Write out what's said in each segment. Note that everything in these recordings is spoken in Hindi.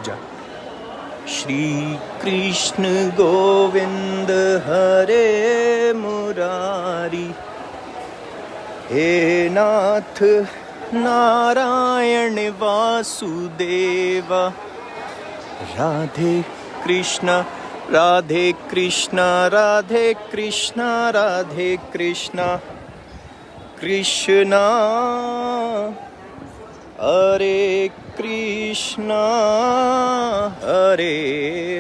रुक जा। श्री कृष्ण गोविंद हरे मुरारी, हे नाथ नारायण वासुदेवा, राधे कृष्ण राधे कृष्ण राधे कृष्ण राधे कृष्ण, कृष्णा हरे कृष्णा हरे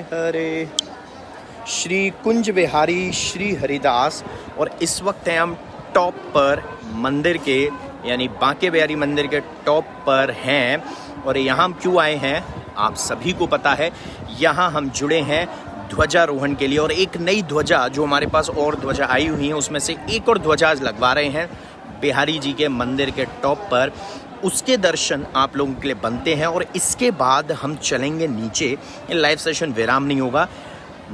हरे। श्री कुंज बिहारी श्री हरिदास। और इस वक्त हैं हम टॉप पर मंदिर के, यानी बांके बिहारी मंदिर के टॉप पर हैं। और यहाँ हम क्यों आए हैं आप सभी को पता है। यहाँ हम जुड़े हैं ध्वजारोहण के लिए, और एक नई ध्वजा जो हमारे पास और ध्वजा आई हुई हैं उसमें से एक और ध्वजा लगवा रहे हैं बिहारी जी के मंदिर के टॉप पर। उसके दर्शन आप लोगों के लिए बनते हैं और इसके बाद हम चलेंगे नीचे। ये लाइव सेशन विराम नहीं होगा।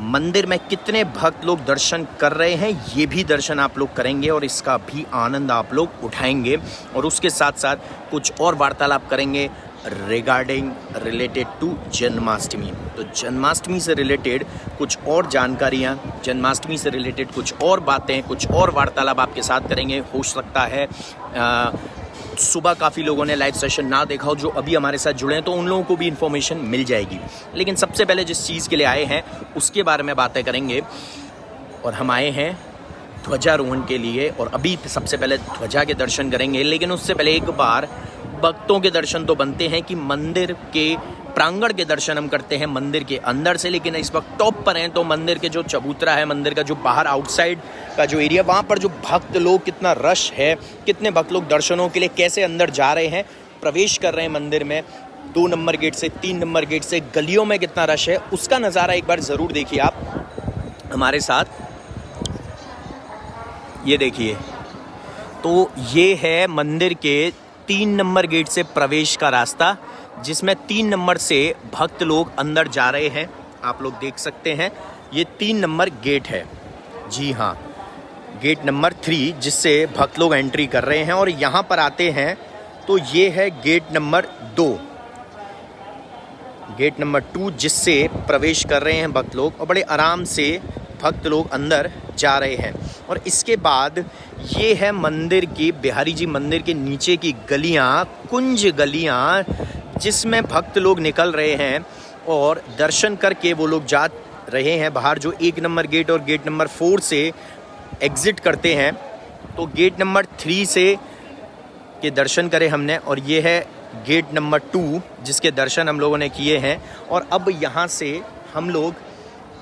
मंदिर में कितने भक्त लोग दर्शन कर रहे हैं ये भी दर्शन आप लोग करेंगे और इसका भी आनंद आप लोग उठाएंगे। और उसके साथ साथ कुछ और वार्तालाप करेंगे रिगार्डिंग रिलेटेड टू जन्माष्टमी। तो जन्माष्टमी से रिलेटेड कुछ और जानकारियाँ, जन्माष्टमी से रिलेटेड कुछ और बातें, कुछ और वार्तालाप आपके साथ करेंगे। हो सकता है सुबह काफ़ी लोगों ने लाइव सेशन ना देखा हो जो अभी हमारे साथ जुड़े हैं, तो उन लोगों को भी इन्फॉर्मेशन मिल जाएगी। लेकिन सबसे पहले जिस चीज़ के लिए आए हैं उसके बारे में बातें करेंगे। और हम आए हैं ध्वजारोहण के लिए, और अभी सबसे पहले ध्वजा के दर्शन करेंगे। लेकिन उससे पहले एक बार भक्तों के दर्शन तो बनते हैं कि मंदिर के प्रांगण के दर्शन हम करते हैं मंदिर के अंदर से। लेकिन इस वक्त टॉप पर हैं तो मंदिर के जो चबूतरा है, मंदिर का जो बाहर आउटसाइड का जो एरिया, वहाँ पर जो भक्त लोग, कितना रश है, कितने भक्त लोग दर्शनों के लिए कैसे अंदर जा रहे हैं, प्रवेश कर रहे हैं मंदिर में 2 नंबर गेट से, 3 नंबर गेट से, गलियों में कितना रश है, उसका नज़ारा एक बार ज़रूर देखिए आप हमारे साथ। ये देखिए, तो ये है मंदिर के 3 नंबर गेट से प्रवेश का रास्ता, जिसमें 3 नंबर से भक्त लोग अंदर जा रहे हैं। आप लोग देख सकते हैं ये 3 नंबर गेट है। जी हाँ, गेट नंबर 3 जिससे भक्त लोग एंट्री कर रहे हैं। और यहाँ पर आते हैं तो ये है गेट नंबर 2, गेट नंबर 2 जिससे प्रवेश कर रहे हैं भक्त लोग, और बड़े आराम से भक्त लोग अंदर जा रहे हैं। और इसके बाद ये है मंदिर की, बिहारी जी मंदिर के नीचे की गलियाँ, कुंज गलियाँ, जिसमें भक्त लोग निकल रहे हैं और दर्शन करके वो लोग जा रहे हैं बाहर। जो 1 नंबर गेट और गेट नंबर 4 से एग्ज़िट करते हैं, तो गेट नंबर 3 से के दर्शन करे हमने, और ये है गेट नंबर 2 जिसके दर्शन हम लोगों ने किए हैं। और अब यहाँ से हम लोग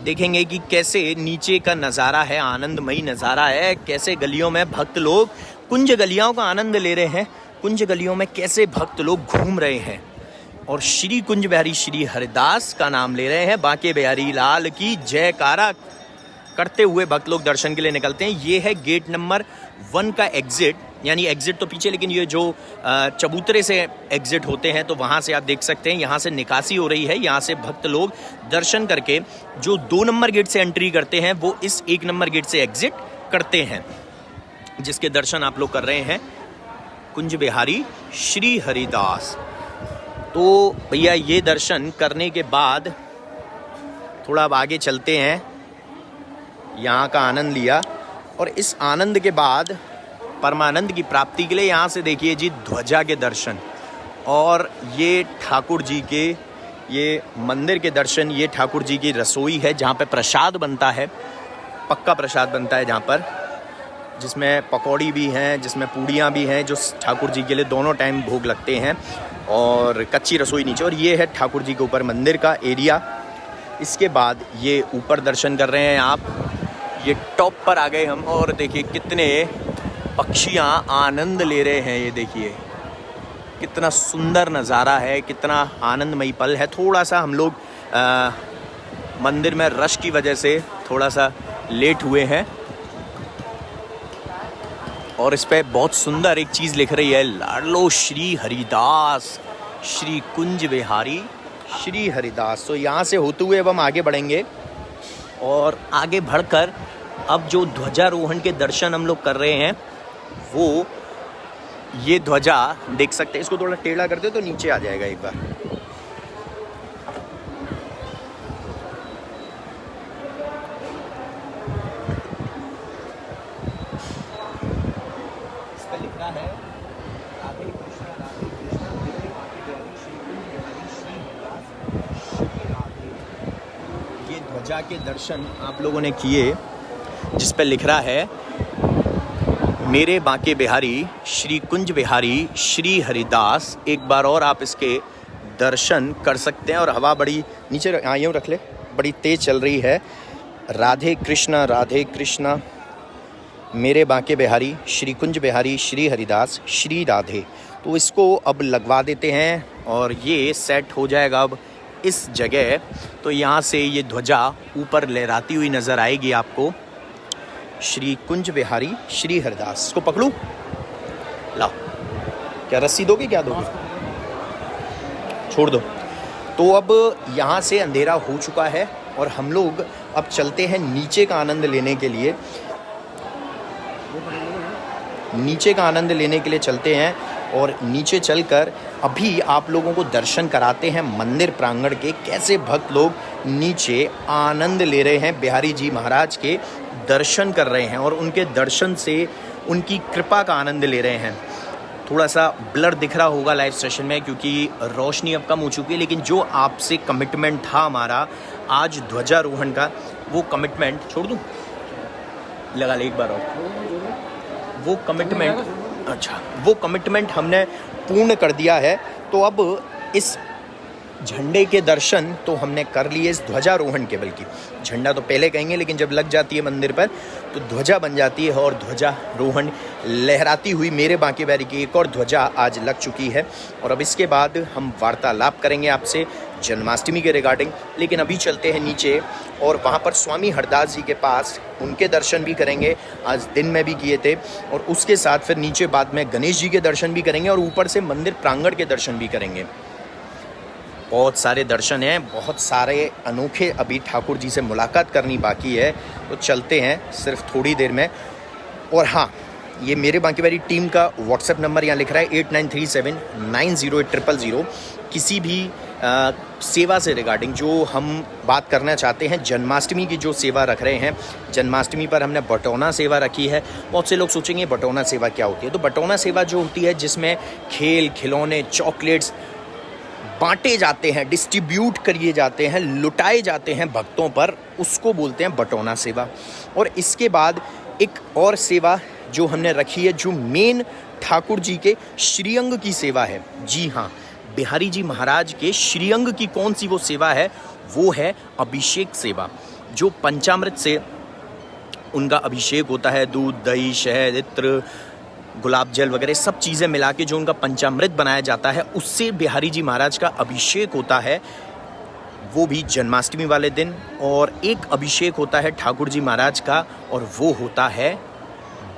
देखेंगे कि कैसे नीचे का नज़ारा है, आनंदमयी नज़ारा है, कैसे गलियों में भक्त लोग कुंज गलियों का आनंद ले रहे हैं, कुंज गलियों में कैसे भक्त लोग घूम रहे हैं और श्री कुंज बिहारी श्री हरिदास का नाम ले रहे हैं। बांके बिहारी लाल की जयकारा करते हुए भक्त लोग दर्शन के लिए निकलते हैं। ये है गेट नंबर 1 का एग्ज़िट, यानी एग्ज़िट तो पीछे, लेकिन ये जो चबूतरे से एग्ज़िट होते हैं तो वहाँ से आप देख सकते हैं यहाँ से निकासी हो रही है। यहाँ से भक्त लोग दर्शन करके जो 2 नंबर गेट से एंट्री करते हैं वो इस 1 नंबर गेट से एग्ज़िट करते हैं, जिसके दर्शन आप लोग कर रहे हैं कुंज बिहारी श्री हरिदास। तो भैया ये दर्शन करने के बाद थोड़ा अब आगे चलते हैं, यहाँ का आनंद लिया, और इस आनंद के बाद परमानंद की प्राप्ति के लिए यहाँ से देखिए जी ध्वजा के दर्शन, और ये ठाकुर जी के, ये मंदिर के दर्शन। ये ठाकुर जी की रसोई है जहाँ पे प्रसाद बनता है, पक्का प्रसाद बनता है जहाँ पर, जिसमें पकौड़ी भी हैं, जिसमें पूड़ियाँ भी हैं, जो ठाकुर जी के लिए दोनों टाइम भोग लगते हैं, और कच्ची रसोई नीचे। और ये है ठाकुर जी के ऊपर मंदिर का एरिया। इसके बाद ये ऊपर दर्शन कर रहे हैं आप, ये टॉप पर आ गए हम, और देखिए कितने पक्षियाँ आनंद ले रहे हैं। ये देखिए कितना सुंदर नज़ारा है, कितना आनंदमयी पल है। थोड़ा सा हम लोग मंदिर में रश की वजह से थोड़ा सा लेट हुए हैं, और इस पे बहुत सुंदर एक चीज़ लिख रही है, लाडलो श्री हरिदास श्री कुंज बिहारी श्री हरिदास। तो यहाँ से होते हुए अब हम आगे बढ़ेंगे, और आगे बढ़कर अब जो ध्वजारोहण के दर्शन हम लोग कर रहे हैं वो ये ध्वजा देख सकते हैं। इसको थोड़ा टेढ़ा करते तो नीचे आ जाएगा एक बार। ध्वजा के दर्शन आप लोगों ने किए, जिस पर लिख रहा है मेरे बांके बिहारी श्री कुंज बिहारी श्री हरिदास। एक बार और आप इसके दर्शन कर सकते हैं। और हवा बड़ी नीचे यूँ रख ले, बड़ी तेज़ चल रही है। राधे कृष्णा मेरे बांके बिहारी श्री कुंज बिहारी श्री हरिदास श्री राधे। तो इसको अब लगवा देते हैं और ये सेट हो जाएगा अब इस जगह। तो यहाँ से ये ध्वजा ऊपर लहराती हुई नज़र आएगी आपको। श्री कुंज बिहारी श्री हरिदास। इसको पकड़ूं? लाओ, क्या रस्सी दोगे, क्या दोगे? छोड़ दो। तो अब यहाँ से अंधेरा हो चुका है और हम लोग अब चलते हैं नीचे का आनंद लेने के लिए। नीचे का आनंद लेने के लिए चलते हैं और नीचे चलकर अभी आप लोगों को दर्शन कराते हैं मंदिर प्रांगण के, कैसे भक्त लोग नीचे आनंद ले रहे हैं, बिहारी जी महाराज के दर्शन कर रहे हैं और उनके दर्शन से उनकी कृपा का आनंद ले रहे हैं। थोड़ा सा ब्लर दिख रहा होगा लाइव सेशन में क्योंकि रोशनी अब कम हो चुकी है, लेकिन जो आपसे कमिटमेंट था हमारा आज ध्वजारोहण का, वो कमिटमेंट छोड़ दूँ, लगा ले एक बार और। वो कमिटमेंट हमने पूर्ण कर दिया है। तो अब इस झंडे के दर्शन तो हमने कर लिए, इस ध्वजारोहण के, बल्कि झंडा तो पहले कहेंगे लेकिन जब लग जाती है मंदिर पर तो ध्वजा बन जाती है और ध्वजारोहण लहराती हुई मेरे बांके बिहारी की एक और ध्वजा आज लग चुकी है। और अब इसके बाद हम वार्तालाप करेंगे आपसे जन्माष्टमी के रिगार्डिंग। लेकिन अभी चलते हैं नीचे और वहाँ पर स्वामी हरदास जी के पास उनके दर्शन भी करेंगे, आज दिन में भी किए थे। और उसके साथ फिर नीचे बाद में गणेश जी के दर्शन भी करेंगे और ऊपर से मंदिर प्रांगण के दर्शन भी करेंगे। बहुत सारे दर्शन हैं, बहुत सारे अनोखे अभी ठाकुर जी से मुलाकात करनी बाकी है। तो चलते हैं सिर्फ थोड़ी देर में। और हाँ, ये मेरे बांके बिहारी टीम का व्हाट्सएप नंबर यहाँ लिख रहा है 8937908000। किसी भी सेवा से रिगार्डिंग जो हम बात करना चाहते हैं, जन्माष्टमी की जो सेवा रख रहे हैं, जन्माष्टमी पर हमने बटौना सेवा रखी है। बहुत से लोग सोचेंगे बटौना सेवा क्या होती है। तो बटौना सेवा जो होती है जिसमें खेल खिलौने चॉकलेट्स बांटे जाते हैं, डिस्ट्रीब्यूट किए जाते हैं, लुटाए जाते हैं भक्तों पर, उसको बोलते हैं बटौना सेवा। और इसके बाद एक और सेवा जो हमने रखी है जो मेन ठाकुर जी के श्रीअंग की सेवा है। जी हाँ, बिहारी जी महाराज के श्रीअंग की कौन सी वो सेवा है, वो है अभिषेक सेवा। जो पंचामृत से उनका अभिषेक होता है, दूध दही शहद इत्र गुलाब जल वगैरह सब चीज़ें मिला के जो उनका पंचामृत बनाया जाता है, उससे बिहारी जी महाराज का अभिषेक होता है, वो भी जन्माष्टमी वाले दिन। और एक अभिषेक होता है ठाकुर जी महाराज का और वो होता है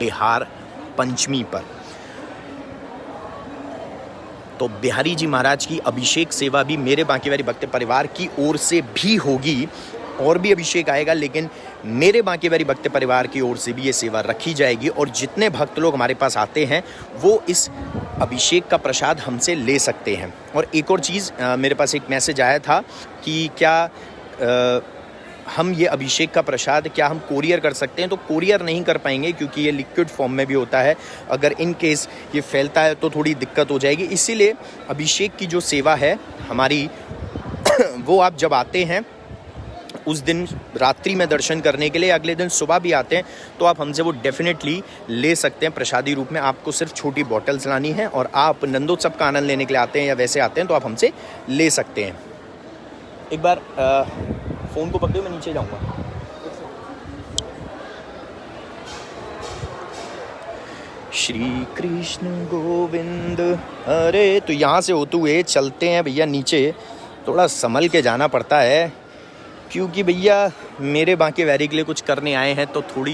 बिहार पंचमी पर। तो बिहारी जी महाराज की अभिषेक सेवा भी मेरे बांके बिहारी भक्त परिवार की ओर से भी होगी। और भी अभिषेक आएगा, लेकिन मेरे बांके बिहारी भक्त परिवार की ओर से भी ये सेवा रखी जाएगी। और जितने भक्त लोग हमारे पास आते हैं वो इस अभिषेक का प्रसाद हमसे ले सकते हैं। और एक और चीज़, मेरे पास एक मैसेज आया था कि क्या हम ये अभिषेक का प्रसाद क्या हम कोरियर कर सकते हैं। तो कोरियर नहीं कर पाएंगे क्योंकि ये लिक्विड फॉर्म में भी होता है, अगर इन केस ये फैलता है तो थोड़ी दिक्कत हो जाएगी। इसीलिए अभिषेक की जो सेवा है हमारी वो आप जब आते हैं उस दिन रात्रि में दर्शन करने के लिए, अगले दिन सुबह भी आते हैं तो आप हमसे वो डेफिनेटली ले सकते हैं प्रसादी रूप में। आपको सिर्फ छोटी बॉटल्स लानी है और आप नंदोत्सव का आनंद लेने के लिए आते हैं या वैसे आते हैं तो आप हमसे ले सकते हैं। एक बार फ़ोन को पकड़ो, मैं नीचे जाऊँगा। श्री कृष्ण गोविंद हरे। तो यहाँ से होते हुए चलते हैं भैया नीचे, थोड़ा संभल के जाना पड़ता है क्योंकि भैया मेरे बांके बिहारी के लिए कुछ करने आए हैं तो थोड़े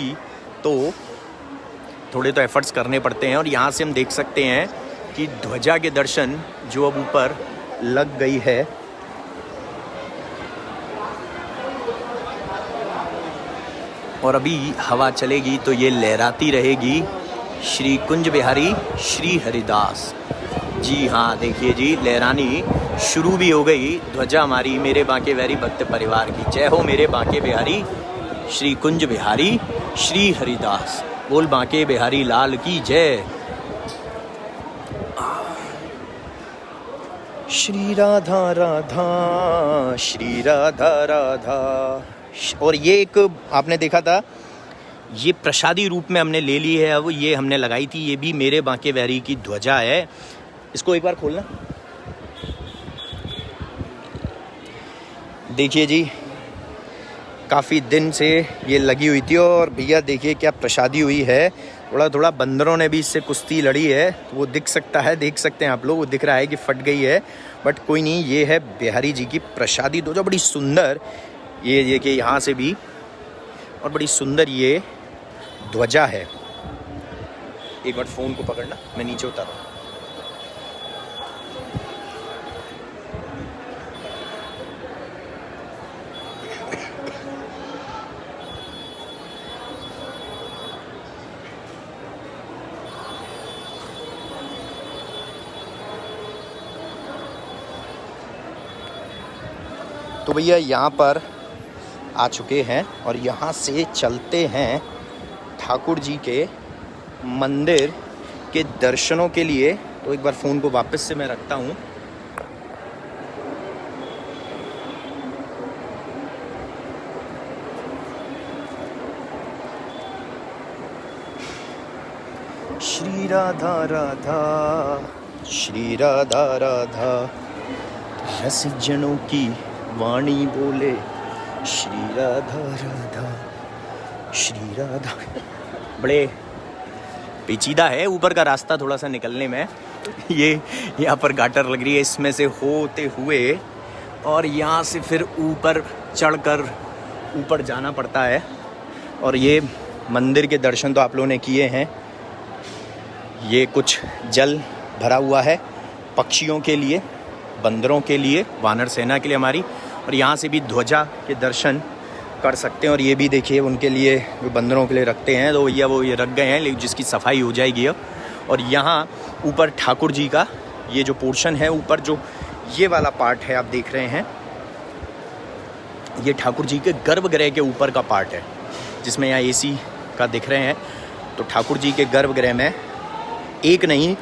तो एफर्ट्स करने पड़ते हैं। और यहाँ से हम देख सकते हैं कि ध्वजा के दर्शन जो अब ऊपर लग गई है, और अभी हवा चलेगी तो ये लहराती रहेगी श्री कुंज बिहारी श्री हरिदास। जी हाँ, देखिए जी, लहरानी शुरू भी हो गई ध्वजा हमारी मेरे बांके बिहारी भक्त परिवार की। जय हो मेरे बांके बिहारी श्री कुंज बिहारी श्री हरिदास। बोल बांके बिहारी लाल की जय। श्री राधा राधा श्री राधा राधा और ये एक आपने देखा था, ये प्रसादी रूप में हमने ले ली है। अब ये हमने लगाई थी, ये भी मेरे बांके बिहारी की ध्वजा है। इसको एक बार खोलना, देखिए जी, काफ़ी दिन से ये लगी हुई थी। और भैया देखिए क्या प्रसादी हुई है। थोड़ा थोड़ा बंदरों ने भी इससे कुश्ती लड़ी है, वो दिख सकता है, देख सकते हैं आप लोग, वो दिख रहा है कि फट गई है, बट कोई नहीं। ये है बिहारी जी की प्रसादी ध्वजा, बड़ी सुंदर। ये देखिए यहाँ से भी, और बड़ी सुंदर ये ध्वजा है। एक बार फ़ोन को पकड़ना, मैं नीचे उतार रहा हूँ। तो भैया यहाँ पर आ चुके हैं और यहाँ से चलते हैं ठाकुर जी के मंदिर के दर्शनों के लिए। तो एक बार फ़ोन को वापस से मैं रखता हूँ। श्री राधा राधा, श्री राधा राधा, रसिकजनों की वाणी बोले, श्री राधा राधा, श्री राधा। बड़े पेचीदा है ऊपर का रास्ता थोड़ा सा निकलने में। ये यहाँ पर गाटर लग रही है, इसमें से होते हुए और यहाँ से फिर ऊपर चढ़कर ऊपर जाना पड़ता है। और ये मंदिर के दर्शन तो आप लोगों ने किए हैं। ये कुछ जल भरा हुआ है पक्षियों के लिए, बंदरों के लिए, वानर सेना के लिए हमारी। और यहाँ से भी ध्वजा के दर्शन कर सकते हैं। और ये भी देखिए उनके लिए, जो बंदरों के लिए रखते हैं, तो भैया वो ये रख गए हैं, लेकिन जिसकी सफाई हो जाएगी अब। और यहाँ ऊपर ठाकुर जी का ये जो पोर्शन है, ऊपर जो ये वाला पार्ट है आप देख रहे हैं, ये ठाकुर जी के गर्भगृह के ऊपर का पार्ट है, जिसमें यहाँ AC का दिख रहे हैं। तो ठाकुर जी के गर्भगृह में एक नहीं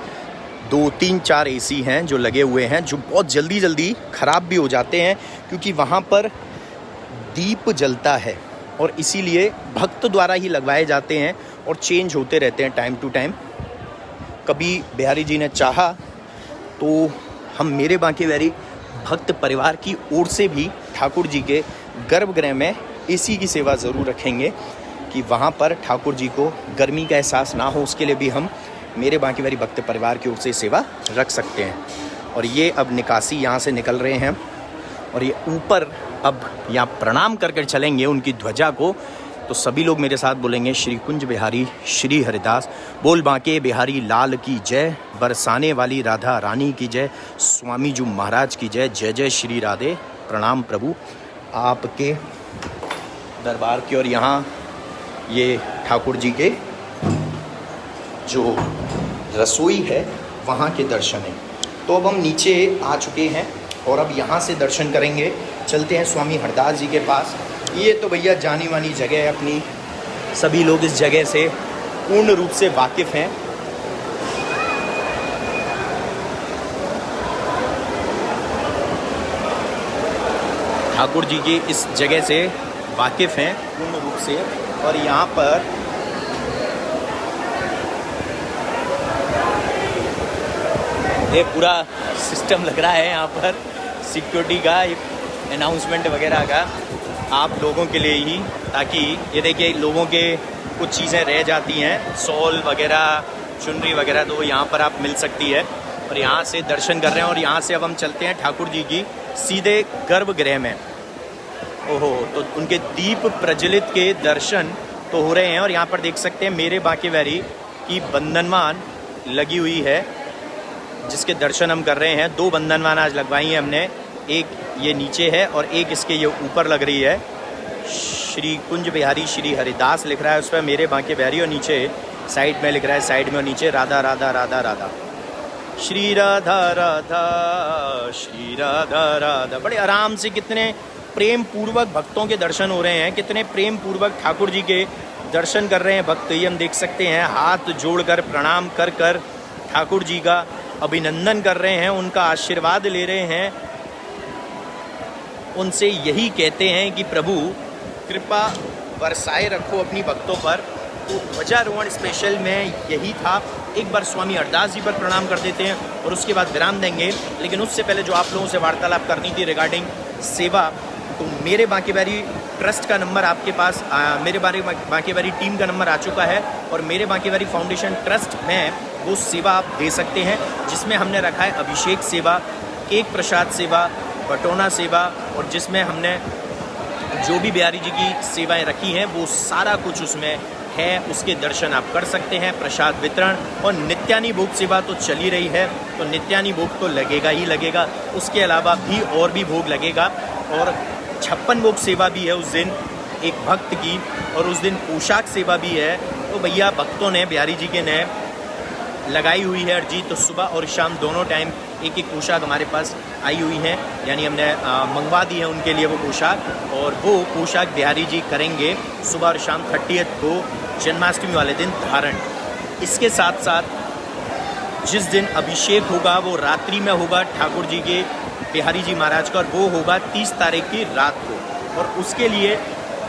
2, 3, 4 AC हैं जो लगे हुए हैं, जो बहुत जल्दी जल्दी ख़राब भी हो जाते हैं, क्योंकि वहाँ पर दीप जलता है और इसीलिए भक्त द्वारा ही लगवाए जाते हैं और चेंज होते रहते हैं टाइम टू टाइम। कभी बिहारी जी ने चाहा तो हम मेरे बांके बिहारी भक्त परिवार की ओर से भी ठाकुर जी के गर्भगृह में AC की सेवा ज़रूर रखेंगे, कि वहाँ पर ठाकुर जी को गर्मी का एहसास ना हो, उसके लिए भी हम मेरे बांके बिहारी भक्त परिवार की ओर से सेवा रख सकते हैं। और ये अब निकासी यहाँ से निकल रहे हैं और ये ऊपर अब यहाँ प्रणाम करके चलेंगे उनकी ध्वजा को। तो सभी लोग मेरे साथ बोलेंगे, श्री कुंज बिहारी श्री हरिदास, बोल बांके बिहारी लाल की जय, बरसाने वाली राधा रानी की जय, स्वामी जी महाराज की जय, जय जय श्री राधे। प्रणाम प्रभु आपके दरबार की। और यहाँ ये ठाकुर जी के जो रसोई है वहाँ के दर्शन हैं। तो अब हम नीचे आ चुके हैं और अब यहाँ से दर्शन करेंगे। चलते हैं स्वामी हरदास जी के पास। ये तो भैया जानी मानी जगह है अपनी, सभी लोग इस जगह से पूर्ण रूप से वाकिफ़ हैं। ठाकुर जी की इस जगह से वाकिफ़ हैं पूर्ण रूप से। और यहाँ पर ये पूरा सिस्टम लग रहा है, यहाँ पर सिक्योरिटी का अनाउंसमेंट वगैरह का आप लोगों के लिए ही, ताकि ये देखिए लोगों के कुछ चीज़ें रह जाती हैं, शॉल वगैरह, चुनरी वगैरह, तो यहाँ पर आप मिल सकती है। और यहाँ से दर्शन कर रहे हैं और यहाँ से अब हम चलते हैं ठाकुर जी की सीधे गर्भगृह में। ओहो, तो उनके दीप प्रज्वलित के दर्शन तो हो रहे हैं। और यहाँ पर देख सकते हैं मेरे बांके बिहारी की बंधनवान लगी हुई है, जिसके दर्शन हम कर रहे हैं। 2 बंधनवान आज लगवाई हैं हमने, एक ये नीचे है और एक इसके ये ऊपर लग रही है। श्री कुंज बिहारी श्री हरिदास लिख रहा है उस पर मेरे बांके बिहारी, और नीचे साइड में लिख रहा है, साइड में और नीचे राधा राधा राधा राधा, श्री राधा राधा, श्री राधा राधा। बड़े आराम से, कितने प्रेम पूर्वक भक्तों के दर्शन हो रहे हैं, कितने प्रेम पूर्वक ठाकुर जी के दर्शन कर रहे हैं भक्त। ये हम देख सकते हैं, हाथ जोड़कर प्रणाम कर कर ठाकुर जी का अभिनंदन कर रहे हैं, उनका आशीर्वाद ले रहे हैं। उनसे यही कहते हैं कि प्रभु कृपा बरसाए रखो अपनी भक्तों पर। तो ध्वजारोहण स्पेशल में यही था। एक बार स्वामी हरदास जी पर प्रणाम कर देते हैं और उसके बाद विराम देंगे। लेकिन उससे पहले जो आप लोगों से वार्तालाप करनी थी रिगार्डिंग सेवा, तो मेरे बांके बिहारी ट्रस्ट का नंबर आपके पास मेरे बांके बिहारी टीम का नंबर आ चुका है और मेरे बांके बिहारी फाउंडेशन ट्रस्ट में वो सेवा आप दे सकते हैं, जिसमें हमने रखा है अभिषेक सेवा, केक प्रसाद सेवा, बटोना सेवा, और जिसमें हमने जो भी बिहारी जी की सेवाएं रखी हैं वो सारा कुछ उसमें है। उसके दर्शन आप कर सकते हैं, प्रसाद वितरण और नित्यानी भोग सेवा तो चल ही रही है, तो नित्यानी भोग तो लगेगा ही लगेगा। उसके अलावा भी और भी भोग लगेगा और 56 भोग सेवा भी है उस दिन एक भक्त की, और उस दिन पोशाक सेवा भी है। तो भैया भक्तों ने बिहारी जी के ने लगाई हुई है अर्जी, तो सुबह और शाम दोनों टाइम एक एक पोशाक हमारे पास आई हुई हैं, यानी हमने मंगवा दी है उनके लिए वो पोशाक, और वो पोशाक बिहारी जी करेंगे सुबह और शाम 30 को जन्माष्टमी वाले दिन धारण। इसके साथ साथ जिस दिन अभिषेक होगा वो रात्रि में होगा ठाकुर जी के बिहारी जी महाराज का, और वो होगा 30 तारीख की रात को। और उसके लिए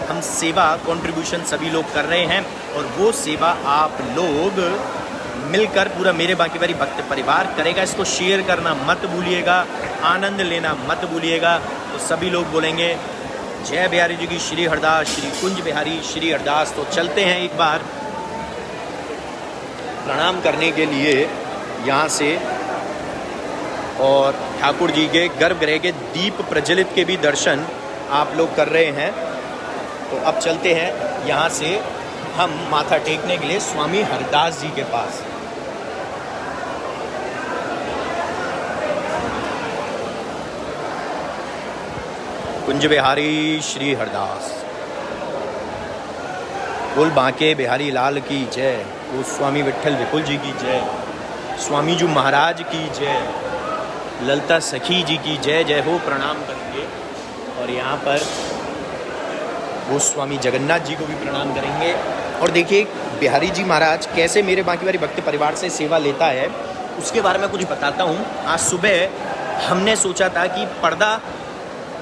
हम सेवा कंट्रीब्यूशन सभी लोग कर रहे हैं, और वो सेवा आप लोग मिलकर पूरा मेरे बांके बिहारी भक्त परिवार करेगा। इसको शेयर करना मत भूलिएगा, आनंद लेना मत भूलिएगा। तो सभी लोग बोलेंगे जय बिहारी जी की, श्री हरदास, श्री कुंज बिहारी, श्री हरदास। तो चलते हैं एक बार प्रणाम करने के लिए यहाँ से, और ठाकुर जी के गर्भगृह के दीप प्रज्वलित के भी दर्शन आप लोग कर रहे हैं। तो अब चलते हैं यहाँ से हम माथा टेकने के लिए स्वामी हरदास जी के पास। कुंज बिहारी श्री हरदास। बोल बांके बिहारी लाल की जय, बोल स्वामी विट्ठल विपुल जी की जय, स्वामी जी महाराज की जय, ललता सखी जी की जय जय हो। प्रणाम करेंगे और यहाँ पर वो स्वामी जगन्नाथ जी को भी प्रणाम करेंगे। और देखिए बिहारी जी महाराज कैसे मेरे बांके बिहारी भक्त परिवार से सेवा लेता है, उसके बारे में कुछ बताता हूँ। आज सुबह हमने सोचा था कि पर्दा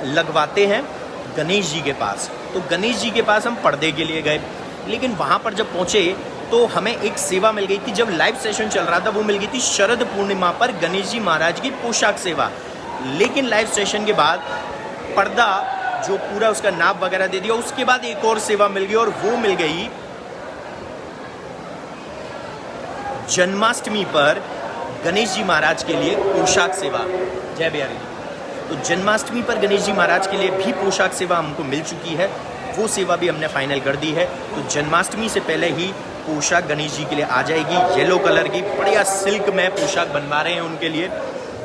लगवाते हैं गणेश जी के पास, तो गणेश जी के पास हम पर्दे के लिए गए, लेकिन वहाँ पर जब पहुँचे तो हमें एक सेवा मिल गई थी। जब लाइव सेशन चल रहा था वो मिल गई थी शरद पूर्णिमा पर गणेश जी महाराज की पोशाक सेवा। लेकिन लाइव सेशन के बाद पर्दा जो पूरा उसका नाप वगैरह दे दिया, उसके बाद एक और सेवा मिल गई, और वो मिल गई जन्माष्टमी पर गणेश जी महाराज के लिए पोशाक सेवा। जय बिहारी जी। तो जन्माष्टमी पर गणेश जी महाराज के लिए भी पोशाक सेवा हमको मिल चुकी है, वो सेवा भी हमने फाइनल कर दी है। तो जन्माष्टमी से पहले ही पोशाक गणेश जी के लिए आ जाएगी, येलो कलर की बढ़िया सिल्क में पोशाक बनवा रहे हैं उनके लिए,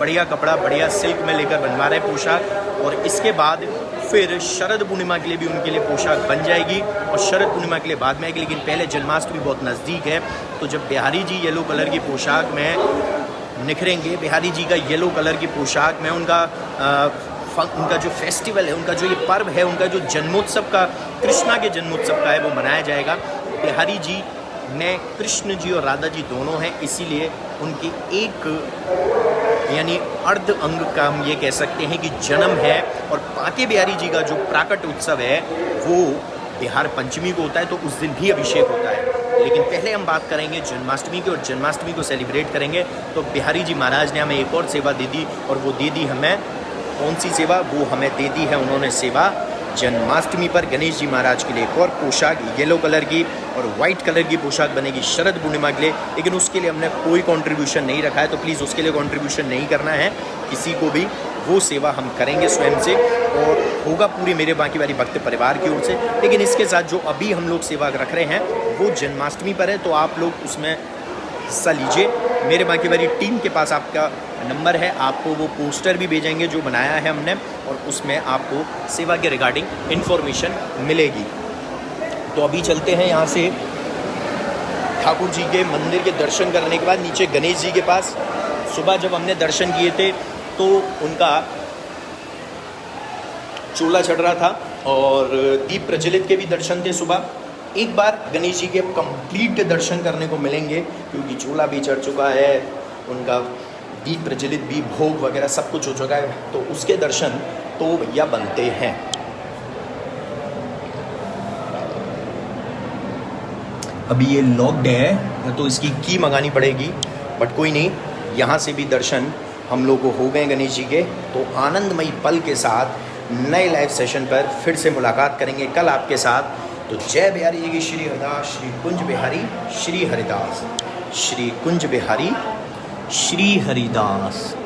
बढ़िया कपड़ा बढ़िया सिल्क में लेकर बनवा रहे हैं पोशाक। और इसके बाद फिर शरद पूर्णिमा के लिए भी उनके लिए पोशाक बन जाएगी, और शरद पूर्णिमा के लिए बाद में आएगी। लेकिन पहले जन्माष्टमी बहुत नज़दीक है, तो जब बिहारी जी येलो कलर की पोशाक में निखरेंगे, बिहारी जी का येलो कलर की पोशाक में उनका जो फेस्टिवल है, उनका जो ये पर्व है, उनका जो जन्मोत्सव का, कृष्णा के जन्मोत्सव का है, वो मनाया जाएगा। बिहारी जी में कृष्ण जी और राधा जी दोनों हैं, इसीलिए उनकी एक यानी अर्ध अंग का हम ये कह सकते हैं कि जन्म है। और बांके बिहारी जी का जो प्राकट उत्सव है वो बिहार पंचमी को होता है, तो उस दिन भी अभिषेक होता है। लेकिन पहले हम बात करेंगे जन्माष्टमी की, और जन्माष्टमी को सेलिब्रेट करेंगे। तो बिहारी जी महाराज ने हमें एक और सेवा दे दी, और वो दे दी हमें कौन सी सेवा, वो हमें दे दी है उन्होंने सेवा जन्माष्टमी पर गणेश जी महाराज के लिए एक और पोशाक येलो कलर की, और वाइट कलर की पोशाक बनेगी शरद पूर्णिमा के लिए। लेकिन उसके लिए हमने कोई कंट्रीब्यूशन नहीं रखा है, तो प्लीज़ उसके लिए कंट्रीब्यूशन नहीं करना है किसी को भी, वो सेवा हम करेंगे स्वयं से, और होगा पूरे मेरे बांके बिहारी भक्त परिवार की ओर से। लेकिन इसके साथ जो अभी हम लोग सेवा रख रहे हैं वो जन्माष्टमी पर है, तो आप लोग उसमें हिस्सा लीजिए। मेरे बांके बिहारी टीम के पास आपका नंबर है, आपको वो पोस्टर भी भेजेंगे जो बनाया है हमने, और उसमें आपको सेवा के रिगार्डिंग इन्फॉर्मेशन मिलेगी। तो अभी चलते हैं यहाँ से ठाकुर जी के मंदिर के दर्शन करने के बाद नीचे गणेश जी के पास। सुबह जब हमने दर्शन किए थे तो उनका चोला चढ़ रहा था और दीप प्रज्वलित के भी दर्शन थे सुबह। एक बार गणेश जी के कंप्लीट दर्शन करने को मिलेंगे, क्योंकि चोला भी चढ़ चुका है, उनका दीप प्रज्वलित भी, भोग वगैरह सब कुछ हो चुका है, तो उसके दर्शन तो भैया बनते हैं। अभी ये लॉक्ड है तो इसकी की मंगानी पड़ेगी, बट कोई नहीं, यहाँ से भी दर्शन हम लोग को हो गए गणेश जी के। तो आनंदमयी पल के साथ नए लाइव सेशन पर फिर से मुलाकात करेंगे कल आपके साथ। तो जय बिहारी जी की, श्री हरिदास, श्री कुंज बिहारी श्री हरिदास, श्री कुंज बिहारी श्री हरिदास।